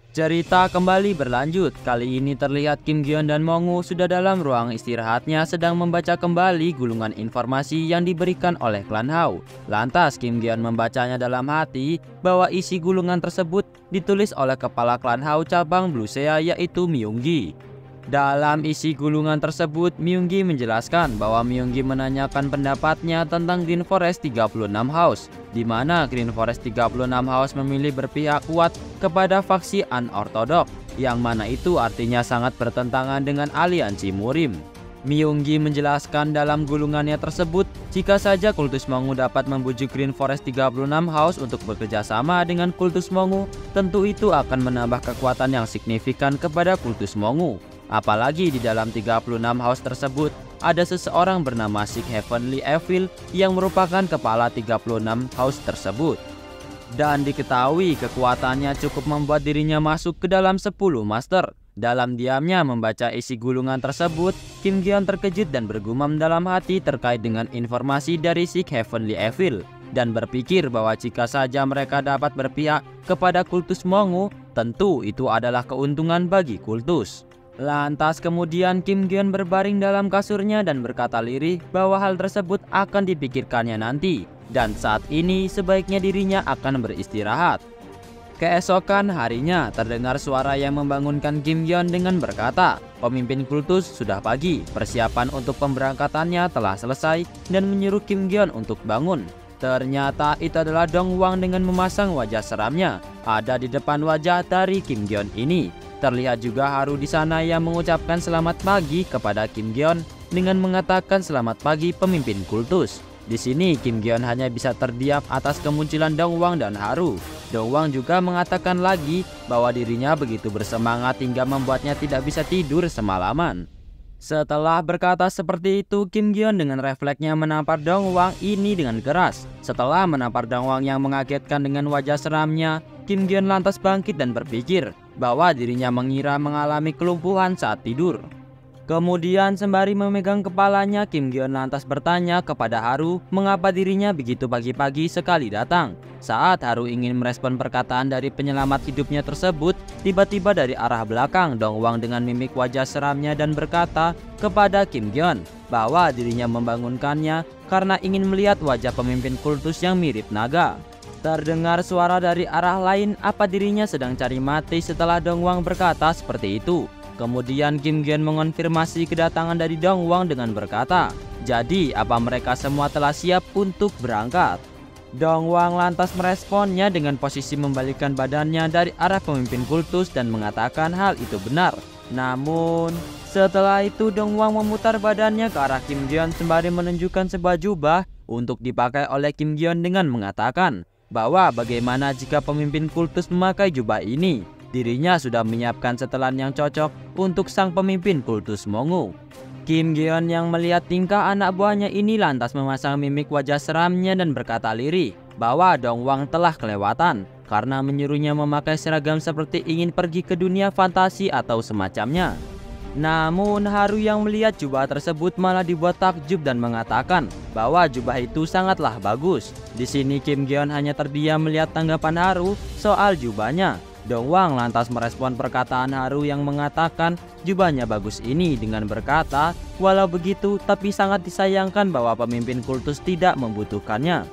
Cerita kembali berlanjut. Kali ini terlihat Kim Gyeon dan Mongu sudah dalam ruang istirahatnya sedang membaca kembali gulungan informasi yang diberikan oleh klan Hao. Lantas Kim Gyeon membacanya dalam hati bahwa isi gulungan tersebut ditulis oleh kepala klan Hao cabang Blue Sea, yaitu Myunggi. Dalam isi gulungan tersebut, Myunggi menjelaskan bahwa Myunggi menanyakan pendapatnya tentang Green Forest 36 House, di mana Green Forest 36 House memilih berpihak kuat kepada faksi unorthodox, yang mana itu artinya sangat bertentangan dengan aliansi Murim. Myunggi menjelaskan dalam gulungannya tersebut, jika saja kultus Mongu dapat membujuk Green Forest 36 House untuk bekerja sama dengan kultus Mongu, tentu itu akan menambah kekuatan yang signifikan kepada kultus Mongu. Apalagi di dalam 36 house tersebut ada seseorang bernama Six Heavenly Evil yang merupakan kepala 36 house tersebut. Dan diketahui kekuatannya cukup membuat dirinya masuk ke dalam 10 master. Dalam diamnya membaca isi gulungan tersebut, Kim Gyeon terkejut dan bergumam dalam hati terkait dengan informasi dari Six Heavenly Evil, dan berpikir bahwa jika saja mereka dapat berpihak kepada kultus Mongu, tentu itu adalah keuntungan bagi kultus. Lantas kemudian Kim Gyeon berbaring dalam kasurnya dan berkata lirih bahwa hal tersebut akan dipikirkannya nanti, dan saat ini sebaiknya dirinya akan beristirahat. Keesokan harinya terdengar suara yang membangunkan Kim Gyeon dengan berkata, pemimpin kultus sudah pagi, persiapan untuk pemberangkatannya telah selesai, dan menyuruh Kim Gyeon untuk bangun. Ternyata itu adalah Dong Hwang dengan memasang wajah seramnya ada di depan wajah dari Kim Gyeon ini. Terlihat juga Haru di sana yang mengucapkan selamat pagi kepada Kim Gyeon dengan mengatakan selamat pagi pemimpin kultus. Di sini Kim Gyeon hanya bisa terdiam atas kemunculan Dong Hwang dan Haru. Dong Hwang juga mengatakan lagi bahwa dirinya begitu bersemangat hingga membuatnya tidak bisa tidur semalaman. Setelah berkata seperti itu, Kim Gyeon dengan refleksnya menampar Dong Hwang ini dengan keras. Setelah menampar Dong Hwang yang mengagetkan dengan wajah seramnya, Kim Gyeon lantas bangkit dan berpikir bahwa dirinya mengira mengalami kelumpuhan saat tidur. Kemudian sembari memegang kepalanya, Kim Gyeon lantas bertanya kepada Haru mengapa dirinya begitu pagi-pagi sekali datang. Saat Haru ingin merespon perkataan dari penyelamat hidupnya tersebut, tiba-tiba dari arah belakang Dong Hwang dengan mimik wajah seramnya dan berkata kepada Kim Gyeon bahwa dirinya membangunkannya karena ingin melihat wajah pemimpin kultus yang mirip naga. Terdengar suara dari arah lain, apa dirinya sedang cari mati setelah Dong Hwang berkata seperti itu. Kemudian Kim Gyeon mengonfirmasi kedatangan dari Dong Hwang dengan berkata, jadi apa mereka semua telah siap untuk berangkat? Dong Hwang lantas meresponnya dengan posisi membalikkan badannya dari arah pemimpin kultus dan mengatakan hal itu benar. Namun setelah itu Dong Hwang memutar badannya ke arah Kim Gyeon sembari menunjukkan sebuah jubah untuk dipakai oleh Kim Gyeon dengan mengatakan bahwa bagaimana jika pemimpin kultus memakai jubah ini. Dirinya sudah menyiapkan setelan yang cocok untuk sang pemimpin kultus Mongu. Kim Gyeon yang melihat tingkah anak buahnya ini lantas memasang mimik wajah seramnya dan berkata lirih bahwa Dong Hwang telah kelewatan karena menyuruhnya memakai seragam seperti ingin pergi ke dunia fantasi atau semacamnya. Namun Haru yang melihat jubah tersebut malah dibuat takjub dan mengatakan bahwa jubah itu sangatlah bagus. Di sini Kim Gyeon hanya terdiam melihat tanggapan Haru soal jubahnya. Dong Hwang lantas merespon perkataan Haru yang mengatakan jubahnya bagus ini dengan berkata, walau begitu tapi sangat disayangkan bahwa pemimpin kultus tidak membutuhkannya.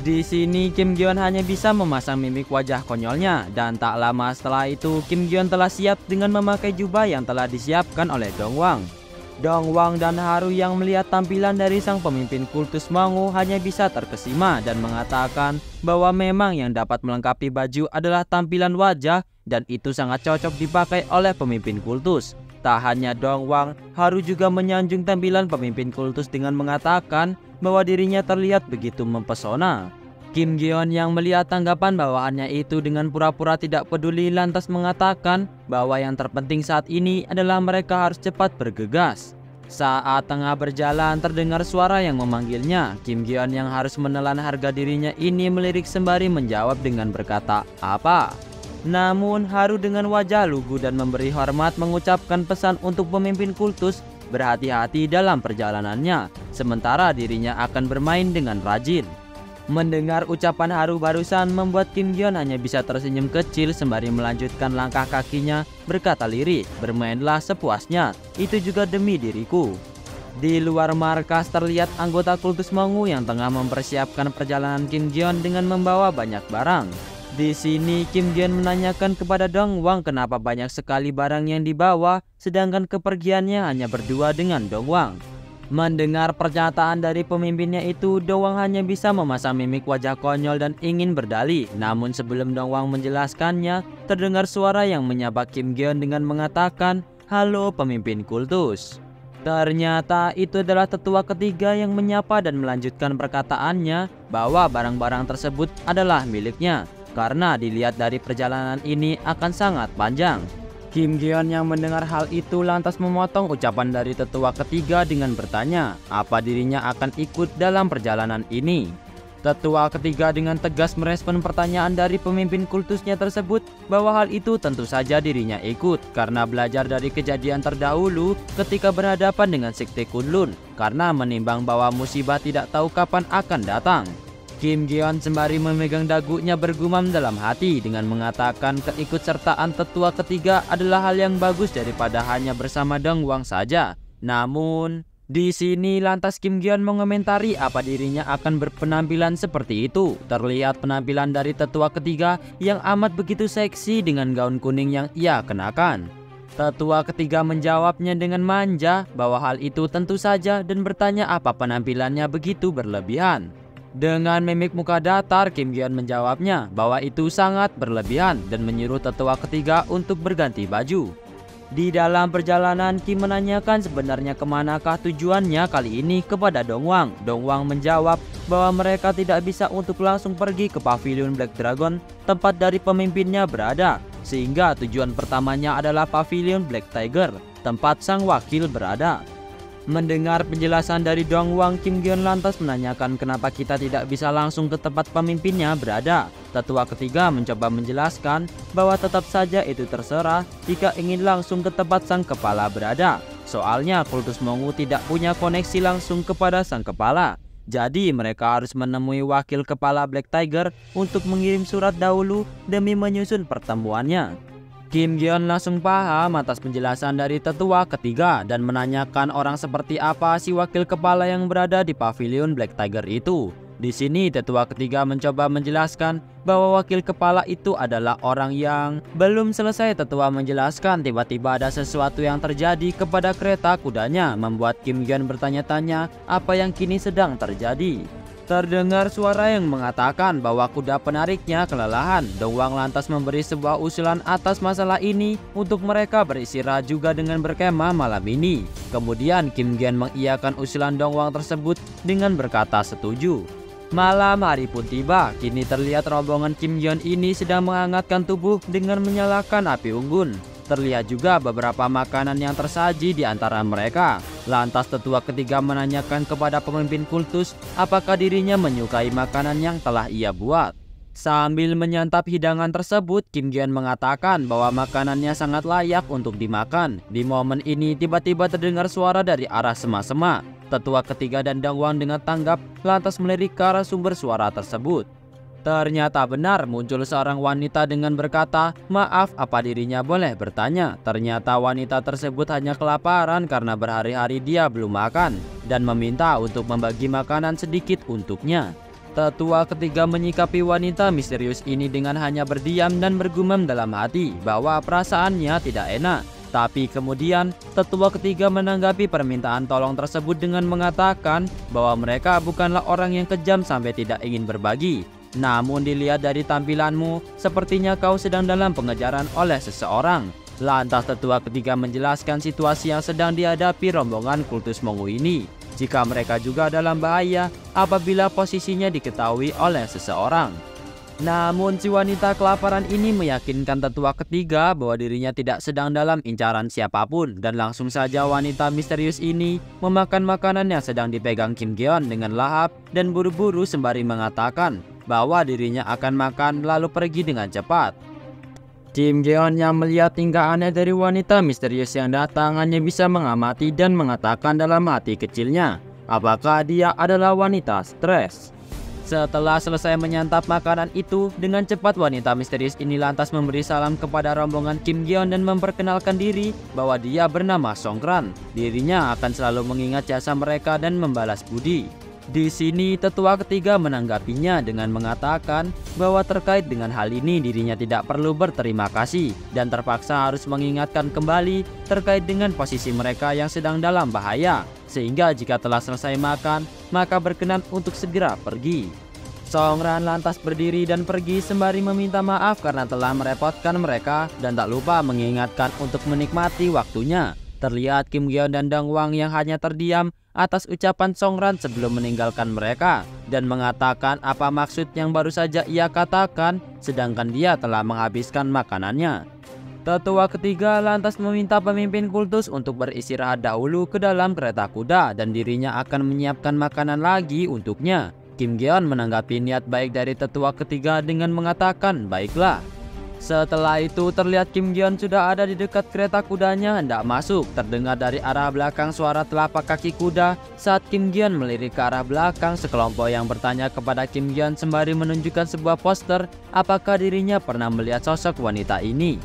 Di sini Kim Gyeon hanya bisa memasang mimik wajah konyolnya, dan tak lama setelah itu Kim Gyeon telah siap dengan memakai jubah yang telah disiapkan oleh Dong Hwang. Dong Hwang dan Haru yang melihat tampilan dari sang pemimpin kultus Mongu hanya bisa terkesima dan mengatakan bahwa memang yang dapat melengkapi baju adalah tampilan wajah, dan itu sangat cocok dipakai oleh pemimpin kultus. Tak hanya Dong Hwang, Haru juga menyanjung tampilan pemimpin kultus dengan mengatakan bahwa dirinya terlihat begitu mempesona. Kim Gyeon yang melihat tanggapan bawahannya itu dengan pura-pura tidak peduli lantas mengatakan bahwa yang terpenting saat ini adalah mereka harus cepat bergegas. Saat tengah berjalan terdengar suara yang memanggilnya. Kim Gyeon yang harus menelan harga dirinya ini melirik sembari menjawab dengan berkata, "Apa?" Namun Haru dengan wajah lugu dan memberi hormat mengucapkan pesan untuk pemimpin kultus berhati-hati dalam perjalanannya, sementara dirinya akan bermain dengan rajin. Mendengar ucapan haru barusan membuat Kim Gyeon hanya bisa tersenyum kecil sembari melanjutkan langkah kakinya berkata lirik, bermainlah sepuasnya, itu juga demi diriku. Di luar markas terlihat anggota kultus Mongu yang tengah mempersiapkan perjalanan Kim Gyeon dengan membawa banyak barang. Di sini Kim Gyeon menanyakan kepada Dongwang kenapa banyak sekali barang yang dibawa sedangkan kepergiannya hanya berdua dengan Dongwang. Mendengar pernyataan dari pemimpinnya itu, Dongwang hanya bisa memasang mimik wajah konyol dan ingin berdalih. Namun sebelum Dongwang menjelaskannya, terdengar suara yang menyapa Kim Gyeon dengan mengatakan, "Halo pemimpin kultus." Ternyata itu adalah tetua ketiga yang menyapa dan melanjutkan perkataannya bahwa barang-barang tersebut adalah miliknya, karena dilihat dari perjalanan ini akan sangat panjang. Kim Gyeon yang mendengar hal itu lantas memotong ucapan dari tetua ketiga dengan bertanya, apa dirinya akan ikut dalam perjalanan ini. Tetua ketiga dengan tegas merespon pertanyaan dari pemimpin kultusnya tersebut bahwa hal itu tentu saja dirinya ikut karena belajar dari kejadian terdahulu ketika berhadapan dengan Sekte Kunlun karena menimbang bahwa musibah tidak tahu kapan akan datang. Kim Gyeon sembari memegang dagunya bergumam dalam hati dengan mengatakan keikutsertaan tetua ketiga adalah hal yang bagus daripada hanya bersama Dongwang saja. Namun, di sini lantas Kim Gyeon mengomentari apa dirinya akan berpenampilan seperti itu. Terlihat penampilan dari tetua ketiga yang amat begitu seksi dengan gaun kuning yang ia kenakan. Tetua ketiga menjawabnya dengan manja bahwa hal itu tentu saja dan bertanya apa penampilannya begitu berlebihan. Dengan mimik muka datar, Kim Gyeon menjawabnya bahwa itu sangat berlebihan dan menyuruh tetua ketiga untuk berganti baju. Di dalam perjalanan, Kim menanyakan sebenarnya kemanakah tujuannya kali ini kepada Dongwang. Dongwang menjawab bahwa mereka tidak bisa untuk langsung pergi ke pavilion Black Dragon, tempat dari pemimpinnya berada, sehingga tujuan pertamanya adalah pavilion Black Tiger, tempat sang wakil berada. Mendengar penjelasan dari Dongwang, Kim Gyeon lantas menanyakan kenapa kita tidak bisa langsung ke tempat pemimpinnya berada. Tetua ketiga mencoba menjelaskan bahwa tetap saja itu terserah jika ingin langsung ke tempat sang kepala berada. Soalnya kultus Mongu tidak punya koneksi langsung kepada sang kepala. Jadi mereka harus menemui wakil kepala Black Tiger untuk mengirim surat dahulu demi menyusun pertemuannya. Kim Gyeon langsung paham atas penjelasan dari tetua ketiga dan menanyakan orang seperti apa si wakil kepala yang berada di pavilion Black Tiger itu. Di sini tetua ketiga mencoba menjelaskan bahwa wakil kepala itu adalah orang yang belum selesai tetua menjelaskan tiba-tiba ada sesuatu yang terjadi kepada kereta kudanya membuat Kim Gyeon bertanya-tanya apa yang kini sedang terjadi. Terdengar suara yang mengatakan bahwa kuda penariknya kelelahan. Dongwang lantas memberi sebuah usulan atas masalah ini untuk mereka beristirahat juga dengan berkemah malam ini. Kemudian Kim Gyeon mengiyakan usulan Dongwang tersebut dengan berkata setuju. Malam hari pun tiba, kini terlihat rombongan Kim Gyeon ini sedang menghangatkan tubuh dengan menyalakan api unggun. Terlihat juga beberapa makanan yang tersaji di antara mereka. Lantas tetua ketiga menanyakan kepada pemimpin kultus apakah dirinya menyukai makanan yang telah ia buat. Sambil menyantap hidangan tersebut, Kim Gyeon mengatakan bahwa makanannya sangat layak untuk dimakan. Di momen ini tiba-tiba terdengar suara dari arah sema-sema. Tetua ketiga dan Dongwang dengan tanggap lantas melirik ke arah sumber suara tersebut. Ternyata benar muncul seorang wanita dengan berkata, "Maaf, apa dirinya boleh bertanya?" Ternyata wanita tersebut hanya kelaparan karena berhari-hari dia belum makan dan meminta untuk membagi makanan sedikit untuknya. Tetua ketiga menyikapi wanita misterius ini dengan hanya berdiam dan bergumam dalam hati bahwa perasaannya tidak enak. Tapi kemudian tetua ketiga menanggapi permintaan tolong tersebut dengan mengatakan bahwa mereka bukanlah orang yang kejam sampai tidak ingin berbagi. Namun dilihat dari tampilanmu, sepertinya kau sedang dalam pengejaran oleh seseorang. Lantas tetua ketiga menjelaskan situasi yang sedang dihadapi rombongan kultus Mongu ini. Jika mereka juga dalam bahaya apabila posisinya diketahui oleh seseorang. Namun si wanita kelaparan ini meyakinkan tetua ketiga bahwa dirinya tidak sedang dalam incaran siapapun. Dan langsung saja wanita misterius ini memakan makanan yang sedang dipegang Kim Gyeon dengan lahap dan buru-buru sembari mengatakan bahwa dirinya akan makan lalu pergi dengan cepat. Kim Geon yang melihat tingkah aneh dari wanita misterius yang datang hanya bisa mengamati dan mengatakan dalam hati kecilnya, apakah dia adalah wanita stres? Setelah selesai menyantap makanan itu, dengan cepat wanita misterius ini lantas memberi salam kepada rombongan Kim Geon dan memperkenalkan diri bahwa dia bernama Songkran. Dirinya akan selalu mengingat jasa mereka dan membalas budi. Di sini tetua ketiga menanggapinya dengan mengatakan bahwa terkait dengan hal ini dirinya tidak perlu berterima kasih dan terpaksa harus mengingatkan kembali terkait dengan posisi mereka yang sedang dalam bahaya, sehingga jika telah selesai makan maka berkenan untuk segera pergi. Songkran lantas berdiri dan pergi sembari meminta maaf karena telah merepotkan mereka dan tak lupa mengingatkan untuk menikmati waktunya. Terlihat Kim Geon dan Dong Wang yang hanya terdiam atas ucapan Songkran sebelum meninggalkan mereka dan mengatakan apa maksud yang baru saja ia katakan, sedangkan dia telah menghabiskan makanannya. Tetua ketiga lantas meminta pemimpin kultus untuk beristirahat dahulu ke dalam kereta kuda dan dirinya akan menyiapkan makanan lagi untuknya. Kim Geon menanggapi niat baik dari tetua ketiga dengan mengatakan baiklah. Setelah itu terlihat Kim Geon sudah ada di dekat kereta kudanya hendak masuk. Terdengar dari arah belakang suara telapak kaki kuda. Saat Kim Geon melirik ke arah belakang, sekelompok yang bertanya kepada Kim Geon sembari menunjukkan sebuah poster apakah dirinya pernah melihat sosok wanita ini.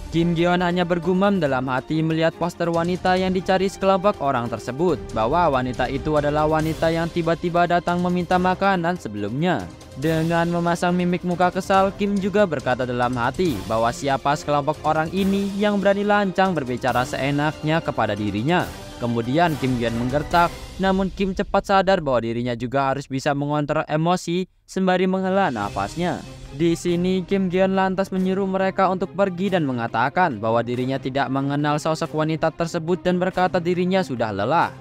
Kim Geon hanya bergumam dalam hati melihat poster wanita yang dicari sekelompok orang tersebut, bahwa wanita itu adalah wanita yang tiba-tiba datang meminta makanan sebelumnya. Dengan memasang mimik muka kesal, Kim juga berkata dalam hati bahwa siapa sekelompok orang ini yang berani lancang berbicara seenaknya kepada dirinya. Kemudian Kim Geon menggertak, namun Kim cepat sadar bahwa dirinya juga harus bisa mengontrol emosi sembari menghela nafasnya. Di sini Kim Geon lantas menyuruh mereka untuk pergi dan mengatakan bahwa dirinya tidak mengenal sosok wanita tersebut dan berkata dirinya sudah lelah.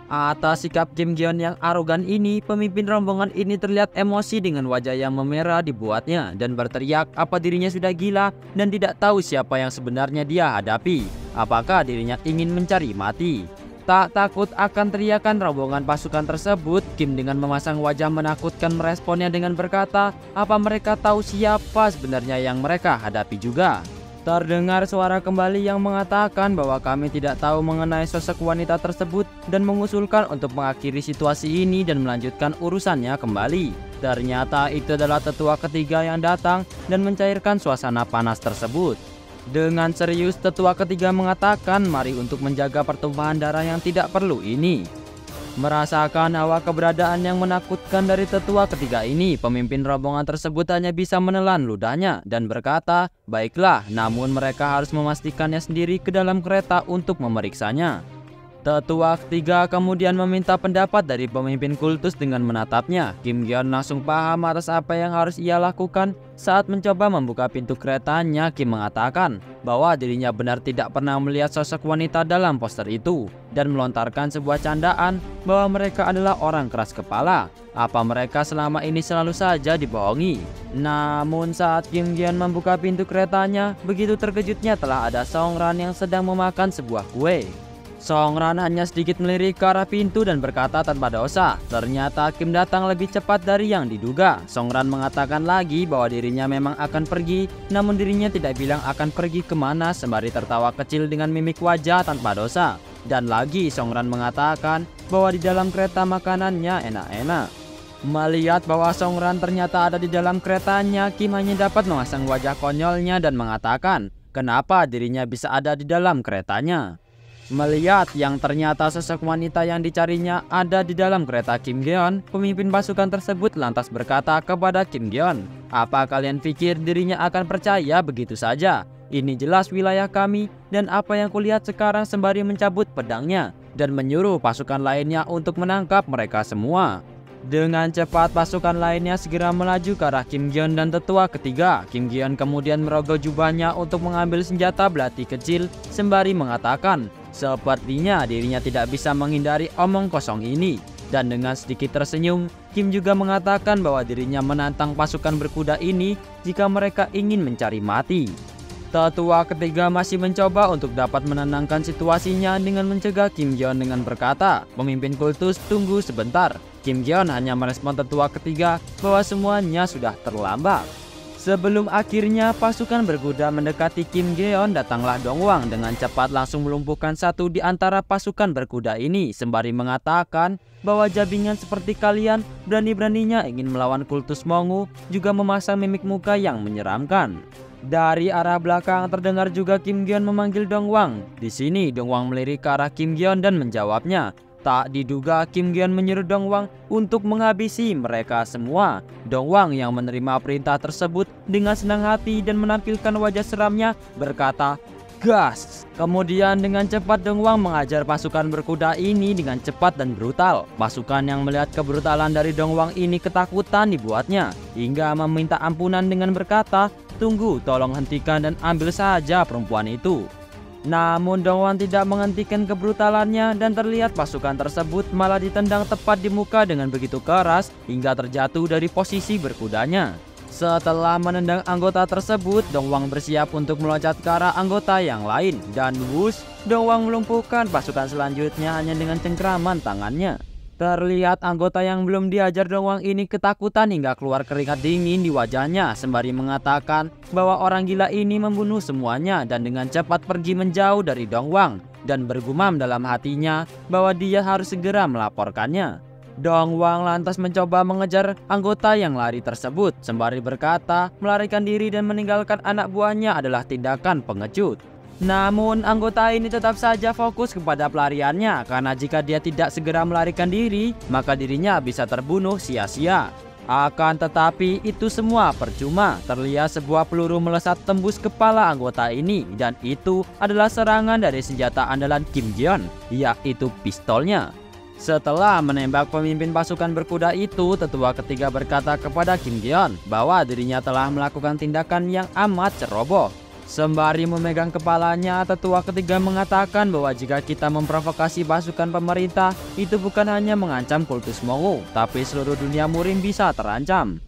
Atas sikap Kim Geon yang arogan ini, pemimpin rombongan ini terlihat emosi dengan wajah yang memerah dibuatnya dan berteriak apa dirinya sudah gila dan tidak tahu siapa yang sebenarnya dia hadapi. Apakah dirinya ingin mencari mati? Tak takut akan teriakan rombongan pasukan tersebut, Kim dengan memasang wajah menakutkan meresponnya dengan berkata, apa mereka tahu siapa sebenarnya yang mereka hadapi juga? Terdengar suara kembali yang mengatakan bahwa kami tidak tahu mengenai sosok wanita tersebut dan mengusulkan untuk mengakhiri situasi ini dan melanjutkan urusannya kembali. Ternyata itu adalah tetua ketiga yang datang dan mencairkan suasana panas tersebut. Dengan serius tetua ketiga mengatakan mari untuk menjaga pertumpahan darah yang tidak perlu ini. Merasakan hawa keberadaan yang menakutkan dari tetua ketiga ini, pemimpin rombongan tersebut hanya bisa menelan ludahnya dan berkata, baiklah, namun mereka harus memastikannya sendiri ke dalam kereta untuk memeriksanya. Tetua ketiga kemudian meminta pendapat dari pemimpin kultus dengan menatapnya. Kim Geon langsung paham atas apa yang harus ia lakukan. Saat mencoba membuka pintu keretanya, Kim mengatakan bahwa dirinya benar tidak pernah melihat sosok wanita dalam poster itu dan melontarkan sebuah candaan bahwa mereka adalah orang keras kepala. Apa mereka selama ini selalu saja dibohongi? Namun saat Kim Geon membuka pintu keretanya, begitu terkejutnya telah ada Songkran yang sedang memakan sebuah kue. Songkran hanya sedikit melirik ke arah pintu dan berkata tanpa dosa. Ternyata Kim datang lebih cepat dari yang diduga. Songkran mengatakan lagi bahwa dirinya memang akan pergi, namun dirinya tidak bilang akan pergi kemana sembari tertawa kecil dengan mimik wajah tanpa dosa. Dan lagi Songkran mengatakan bahwa di dalam kereta makanannya enak-enak. Melihat bahwa Songkran ternyata ada di dalam keretanya, Kim hanya dapat memasang wajah konyolnya dan mengatakan kenapa dirinya bisa ada di dalam keretanya. Melihat yang ternyata sosok wanita yang dicarinya ada di dalam kereta Kim Geon, pemimpin pasukan tersebut lantas berkata kepada Kim Geon, apa kalian pikir dirinya akan percaya begitu saja? Ini jelas wilayah kami dan apa yang kulihat sekarang sembari mencabut pedangnya dan menyuruh pasukan lainnya untuk menangkap mereka semua. Dengan cepat pasukan lainnya segera melaju ke arah Kim Geon dan tetua ketiga. Kim Geon kemudian merogoh jubahnya untuk mengambil senjata belati kecil sembari mengatakan sepertinya dirinya tidak bisa menghindari omong kosong ini. Dan dengan sedikit tersenyum, Kim juga mengatakan bahwa dirinya menantang pasukan berkuda ini jika mereka ingin mencari mati. Tetua ketiga masih mencoba untuk dapat menenangkan situasinya dengan mencegah Kim Geon dengan berkata, pemimpin kultus tunggu sebentar. Kim Geon hanya merespon tetua ketiga bahwa semuanya sudah terlambat. Sebelum akhirnya pasukan berkuda mendekati Kim Geon, datanglah Dongwang dengan cepat langsung melumpuhkan satu di antara pasukan berkuda ini sembari mengatakan bahwa jabingan seperti kalian berani-beraninya ingin melawan kultus Mongu, juga memasang mimik muka yang menyeramkan. Dari arah belakang terdengar juga Kim Geon memanggil Dongwang. Di sini Dongwang melirik ke arah Kim Geon dan menjawabnya. Tak diduga Kim Geon menyuruh Dongwang untuk menghabisi mereka semua. Dongwang yang menerima perintah tersebut dengan senang hati dan menampilkan wajah seramnya berkata, "Gas!" Kemudian dengan cepat Dongwang mengajar pasukan berkuda ini dengan cepat dan brutal. Pasukan yang melihat kebrutalan dari Dongwang ini ketakutan dibuatnya, hingga meminta ampunan dengan berkata, "Tunggu, tolong hentikan dan ambil saja perempuan itu." Namun Dongwang tidak menghentikan kebrutalannya dan terlihat pasukan tersebut malah ditendang tepat di muka dengan begitu keras hingga terjatuh dari posisi berkudanya. Setelah menendang anggota tersebut, Dongwang bersiap untuk meloncat ke arah anggota yang lain dan wush, Dongwang melumpuhkan pasukan selanjutnya hanya dengan cengkraman tangannya. Terlihat anggota yang belum diajar Dongwang ini ketakutan hingga keluar keringat dingin di wajahnya sembari mengatakan bahwa orang gila ini membunuh semuanya dan dengan cepat pergi menjauh dari Dongwang dan bergumam dalam hatinya bahwa dia harus segera melaporkannya. Dongwang lantas mencoba mengejar anggota yang lari tersebut sembari berkata melarikan diri dan meninggalkan anak buahnya adalah tindakan pengecut. Namun anggota ini tetap saja fokus kepada pelariannya karena jika dia tidak segera melarikan diri maka dirinya bisa terbunuh sia-sia. Akan tetapi itu semua percuma. Terlihat sebuah peluru melesat tembus kepala anggota ini dan itu adalah serangan dari senjata andalan Kim Geon, yaitu pistolnya. Setelah menembak pemimpin pasukan berkuda itu, tetua ketiga berkata kepada Kim Geon bahwa dirinya telah melakukan tindakan yang amat ceroboh. Sembari memegang kepalanya, tetua ketiga mengatakan bahwa jika kita memprovokasi pasukan pemerintah, itu bukan hanya mengancam kultus Mongu, tapi seluruh dunia Murim bisa terancam.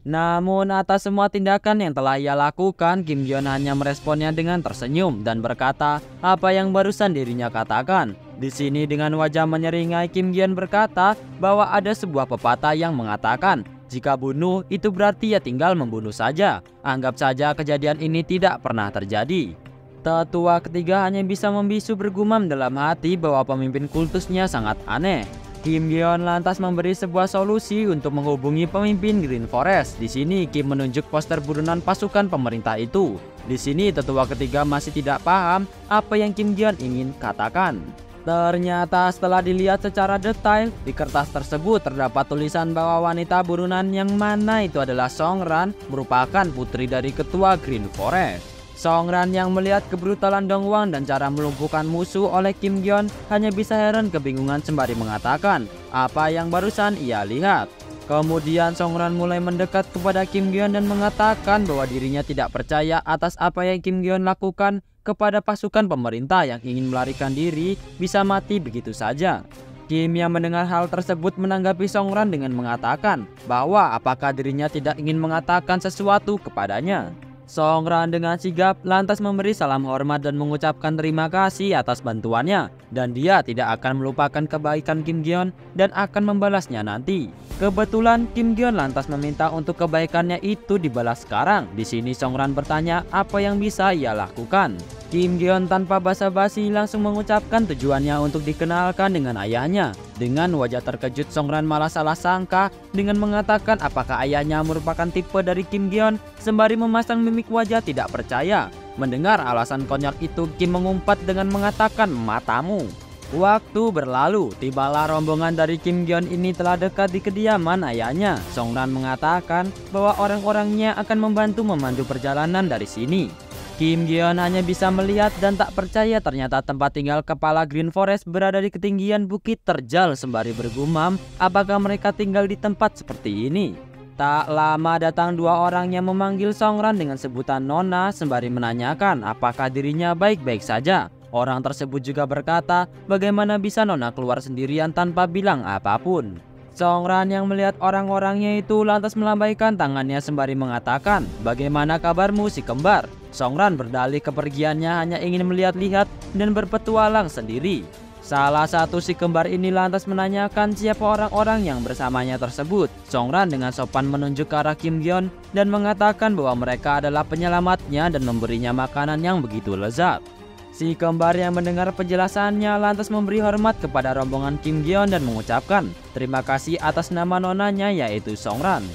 Namun atas semua tindakan yang telah ia lakukan, Kim Geon hanya meresponnya dengan tersenyum dan berkata apa yang barusan dirinya katakan. Di sini dengan wajah menyeringai, Kim Geon berkata bahwa ada sebuah pepatah yang mengatakan jika bunuh itu berarti ya tinggal membunuh saja. Anggap saja kejadian ini tidak pernah terjadi. Tetua ketiga hanya bisa membisu bergumam dalam hati bahwa pemimpin kultusnya sangat aneh. Kim Geon lantas memberi sebuah solusi untuk menghubungi pemimpin Green Forest. Di sini Kim menunjuk poster buronan pasukan pemerintah itu. Di sini tetua ketiga masih tidak paham apa yang Kim Geon ingin katakan. Ternyata setelah dilihat secara detail, di kertas tersebut terdapat tulisan bahwa wanita buronan yang mana itu adalah Songran, merupakan putri dari ketua Green Forest. Songran yang melihat kebrutalan Dongwang dan cara melumpuhkan musuh oleh Kim Geon hanya bisa heran kebingungan sembari mengatakan apa yang barusan ia lihat. Kemudian Songran mulai mendekat kepada Kim Geon dan mengatakan bahwa dirinya tidak percaya atas apa yang Kim Geon lakukan kepada pasukan pemerintah yang ingin melarikan diri bisa mati begitu saja. Kim yang mendengar hal tersebut menanggapi Songran dengan mengatakan bahwa apakah dirinya tidak ingin mengatakan sesuatu kepadanya. Songran dengan sigap lantas memberi salam hormat dan mengucapkan terima kasih atas bantuannya dan dia tidak akan melupakan kebaikan Kim Geon dan akan membalasnya nanti. Kebetulan Kim Geon lantas meminta untuk kebaikannya itu dibalas sekarang. Di sini Songran bertanya apa yang bisa ia lakukan. Kim Geon tanpa basa-basi langsung mengucapkan tujuannya untuk dikenalkan dengan ayahnya. Dengan wajah terkejut, Songran malah salah sangka dengan mengatakan apakah ayahnya merupakan tipe dari Kim Geon sembari memasang mimik wajah tidak percaya. Mendengar alasan konyol itu, Kim mengumpat dengan mengatakan matamu. Waktu berlalu, tibalah rombongan dari Kim Geon ini telah dekat di kediaman ayahnya. Songran mengatakan bahwa orang-orangnya akan membantu memandu perjalanan dari sini. Kim Geon hanya bisa melihat dan tak percaya ternyata tempat tinggal kepala Green Forest berada di ketinggian bukit terjal sembari bergumam apakah mereka tinggal di tempat seperti ini. Tak lama datang dua orang yang memanggil Songran dengan sebutan Nona sembari menanyakan apakah dirinya baik-baik saja. Orang tersebut juga berkata bagaimana bisa Nona keluar sendirian tanpa bilang apapun. Songran yang melihat orang-orangnya itu lantas melambaikan tangannya sembari mengatakan bagaimana kabarmu si kembar. Songran berdalih kepergiannya hanya ingin melihat-lihat dan berpetualang sendiri. Salah satu si kembar ini lantas menanyakan siapa orang-orang yang bersamanya tersebut. Songran dengan sopan menunjuk ke arah Kim Gyeon dan mengatakan bahwa mereka adalah penyelamatnya dan memberinya makanan yang begitu lezat. Si kembar yang mendengar penjelasannya lantas memberi hormat kepada rombongan Kim Gyeon dan mengucapkan terima kasih atas nama nonanya yaitu Songran.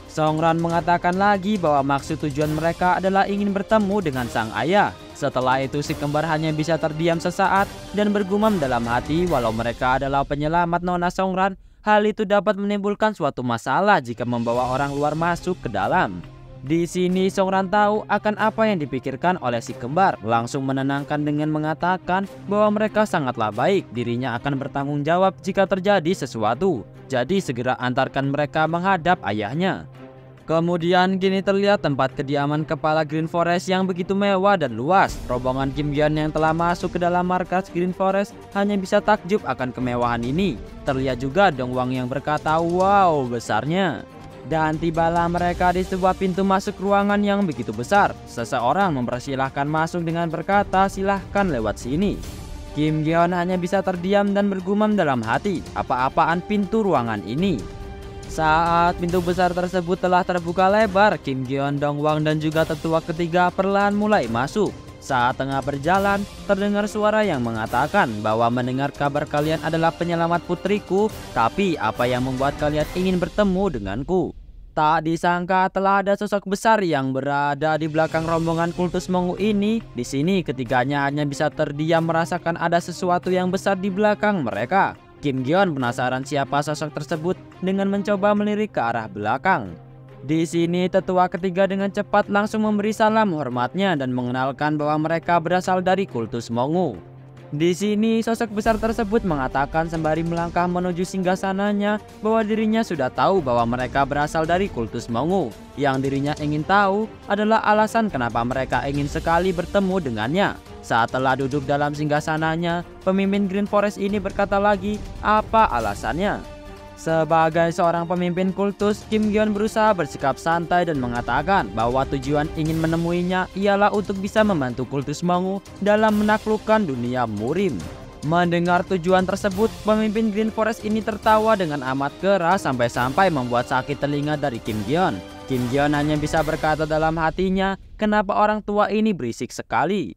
Songran mengatakan lagi bahwa maksud tujuan mereka adalah ingin bertemu dengan sang ayah. Setelah itu si kembar hanya bisa terdiam sesaat dan bergumam dalam hati walau mereka adalah penyelamat nona Songran, hal itu dapat menimbulkan suatu masalah jika membawa orang luar masuk ke dalam. Di sini Songran tahu akan apa yang dipikirkan oleh si kembar, langsung menenangkan dengan mengatakan bahwa mereka sangatlah baik, dirinya akan bertanggung jawab jika terjadi sesuatu. Jadi segera antarkan mereka menghadap ayahnya. Kemudian kini terlihat tempat kediaman kepala Green Forest yang begitu mewah dan luas. Rombongan Kim Gyeon yang telah masuk ke dalam markas Green Forest hanya bisa takjub akan kemewahan ini. Terlihat juga Dongwang yang berkata wow besarnya. Dan tibalah mereka di sebuah pintu masuk ruangan yang begitu besar. Seseorang mempersilahkan masuk dengan berkata silahkan lewat sini. Kim Gyeon hanya bisa terdiam dan bergumam dalam hati, apa-apaan pintu ruangan ini. Saat pintu besar tersebut telah terbuka lebar, Kim Gyeon, Dongwang dan juga tetua ketiga perlahan mulai masuk. Saat tengah berjalan, terdengar suara yang mengatakan bahwa mendengar kabar kalian adalah penyelamat putriku, tapi apa yang membuat kalian ingin bertemu denganku? Tak disangka telah ada sosok besar yang berada di belakang rombongan kultus Mongu ini. Di sini ketiganya hanya bisa terdiam merasakan ada sesuatu yang besar di belakang mereka. Kim Gyeon penasaran siapa sosok tersebut dengan mencoba melirik ke arah belakang. Di sini tetua ketiga dengan cepat langsung memberi salam hormatnya dan mengenalkan bahwa mereka berasal dari kultus Mongu. Di sini sosok besar tersebut mengatakan sembari melangkah menuju singgasananya bahwa dirinya sudah tahu bahwa mereka berasal dari kultus Mongu. Yang dirinya ingin tahu adalah alasan kenapa mereka ingin sekali bertemu dengannya. Saat telah duduk dalam singgasananya, pemimpin Green Forest ini berkata lagi, apa alasannya? Sebagai seorang pemimpin kultus, Kim Gyeon berusaha bersikap santai dan mengatakan bahwa tujuan ingin menemuinya ialah untuk bisa membantu kultus Mongu dalam menaklukkan dunia Murim. Mendengar tujuan tersebut, pemimpin Green Forest ini tertawa dengan amat keras sampai-sampai membuat sakit telinga dari Kim Gyeon. Kim Gyeon hanya bisa berkata dalam hatinya, kenapa orang tua ini berisik sekali?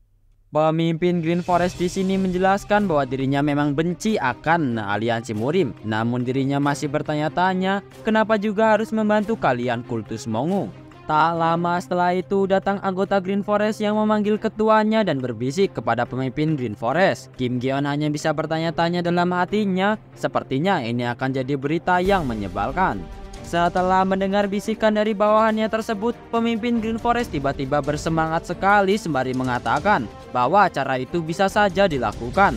Pemimpin Green Forest di sini menjelaskan bahwa dirinya memang benci akan aliansi Murim, namun dirinya masih bertanya-tanya kenapa juga harus membantu kalian kultus Mongu. Tak lama setelah itu datang anggota Green Forest yang memanggil ketuanya dan berbisik kepada pemimpin Green Forest. Kim Gyeon hanya bisa bertanya-tanya dalam hatinya, sepertinya ini akan jadi berita yang menyebalkan. Setelah mendengar bisikan dari bawahannya tersebut, pemimpin Green Forest tiba-tiba bersemangat sekali sembari mengatakan bahwa cara itu bisa saja dilakukan.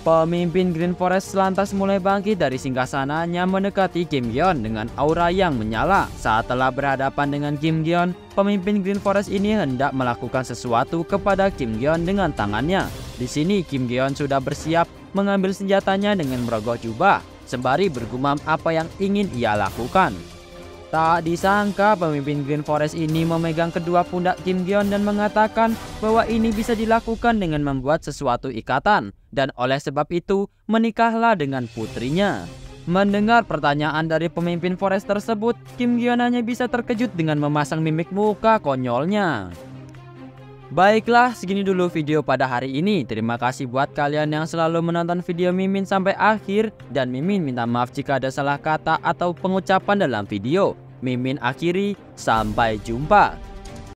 Pemimpin Green Forest lantas mulai bangkit dari singgasananya mendekati Kim Gyeon dengan aura yang menyala. Saat telah berhadapan dengan Kim Gyeon, pemimpin Green Forest ini hendak melakukan sesuatu kepada Kim Gyeon dengan tangannya. Di sini Kim Gyeon sudah bersiap mengambil senjatanya dengan merogoh jubah, sembari bergumam apa yang ingin ia lakukan. Tak disangka pemimpin Green Forest ini memegang kedua pundak Kim Gyeon dan mengatakan bahwa ini bisa dilakukan dengan membuat sesuatu ikatan, dan oleh sebab itu menikahlah dengan putrinya. Mendengar pertanyaan dari pemimpin Forest tersebut, Kim Gyeon hanya bisa terkejut dengan memasang mimik muka konyolnya. Baiklah, segini dulu video pada hari ini. Terima kasih buat kalian yang selalu menonton video Mimin sampai akhir. Dan Mimin minta maaf jika ada salah kata atau pengucapan dalam video. Mimin akhiri, sampai jumpa.